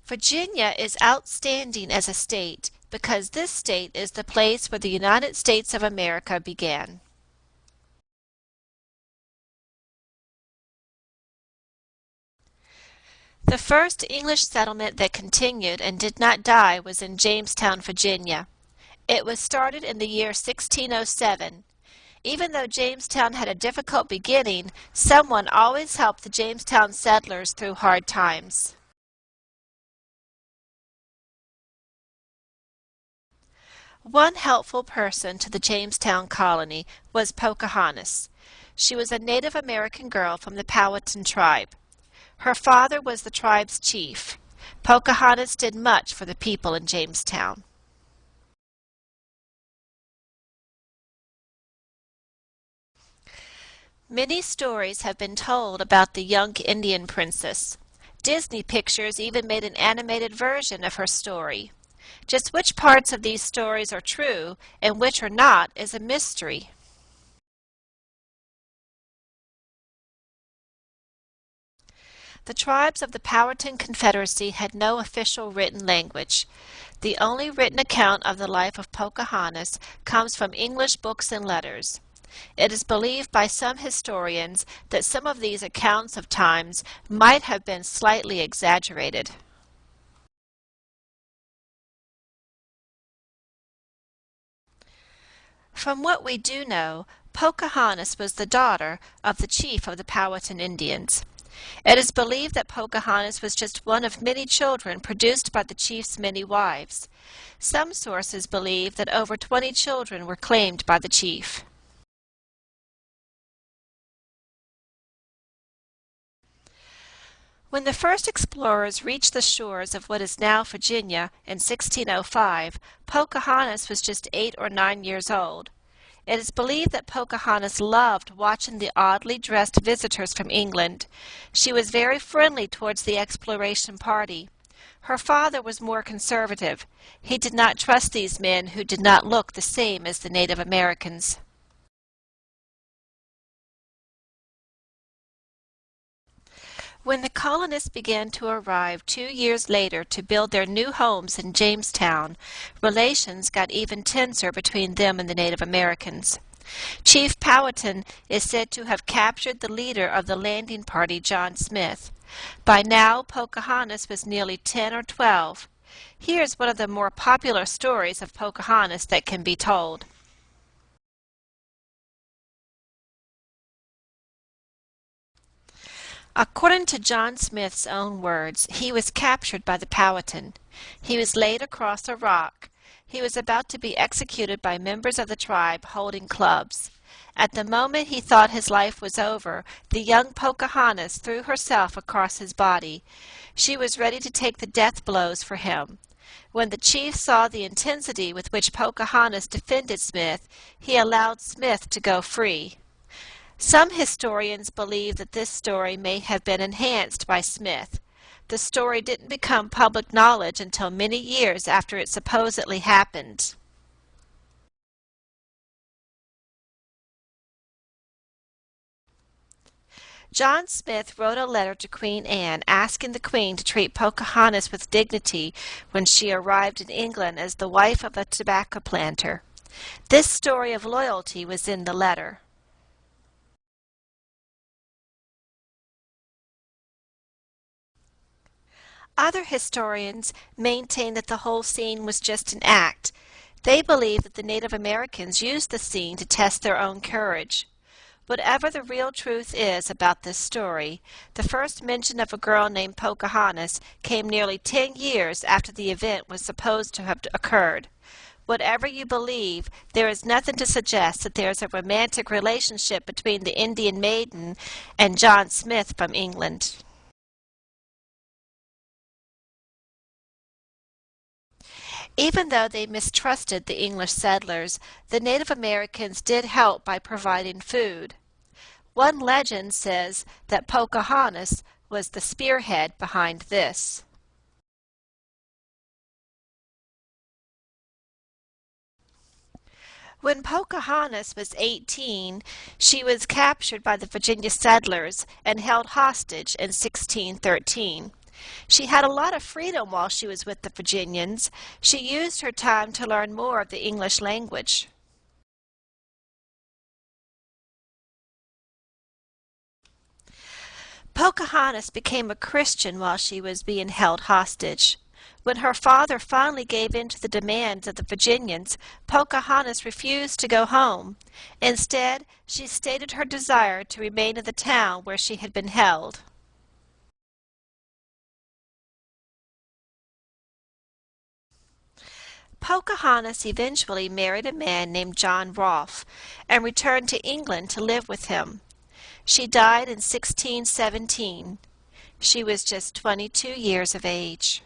Virginia is outstanding as a state because this state is the place where the United States of America began. The first English settlement that continued and did not die was in Jamestown, Virginia. It was started in the year 1607. Even though Jamestown had a difficult beginning, someone always helped the Jamestown settlers through hard times. One helpful person to the Jamestown colony was Pocahontas. She was a Native American girl from the Powhatan tribe. Her father was the tribe's chief. Pocahontas did much for the people in Jamestown. Many stories have been told about the young Indian princess. Disney Pictures even made an animated version of her story. Just which parts of these stories are true and which are not is a mystery. The tribes of the Powhatan Confederacy had no official written language. The only written account of the life of Pocahontas comes from English books and letters. It is believed by some historians that some of these accounts of times might have been slightly exaggerated. From what we do know, Pocahontas was the daughter of the chief of the Powhatan Indians. It is believed that Pocahontas was just one of many children produced by the chief's many wives. Some sources believe that over 20 children were claimed by the chief. When the first explorers reached the shores of what is now Virginia in 1605, Pocahontas was just 8 or 9 years old. It is believed that Pocahontas loved watching the oddly dressed visitors from England. She was very friendly towards the exploration party. Her father was more conservative. He did not trust these men who did not look the same as the Native Americans. When the colonists began to arrive 2 years later to build their new homes in Jamestown, relations got even tenser between them and the Native Americans. Chief Powhatan is said to have captured the leader of the landing party, John Smith. By now, Pocahontas was nearly 10 or 12. Here's one of the more popular stories of Pocahontas that can be told. According to John Smith's own words, he was captured by the Powhatan. He was laid across a rock. He was about to be executed by members of the tribe holding clubs. At the moment he thought his life was over, the young Pocahontas threw herself across his body. She was ready to take the death blows for him. When the chief saw the intensity with which Pocahontas defended Smith, he allowed Smith to go free. Some historians believe that this story may have been enhanced by Smith. The story didn't become public knowledge until many years after it supposedly happened. John Smith wrote a letter to Queen Anne asking the Queen to treat Pocahontas with dignity when she arrived in England as the wife of a tobacco planter. This story of loyalty was in the letter. Other historians maintain that the whole scene was just an act. They believe that the Native Americans used the scene to test their own courage. Whatever the real truth is about this story, the first mention of a girl named Pocahontas came nearly 10 years after the event was supposed to have occurred. Whatever you believe, there is nothing to suggest that there is a romantic relationship between the Indian maiden and John Smith from England. Even though they mistrusted the English settlers, the Native Americans did help by providing food. One legend says that Pocahontas was the spearhead behind this. When Pocahontas was 18, she was captured by the Virginia settlers and held hostage in 1613. She had a lot of freedom while she was with the Virginians. She used her time to learn more of the English language. Pocahontas became a Christian while she was being held hostage. When her father finally gave in to the demands of the Virginians, Pocahontas refused to go home. Instead, she stated her desire to remain in the town where she had been held. Pocahontas eventually married a man named John Rolfe and returned to England to live with him. She died in 1617. She was just 22 years of age.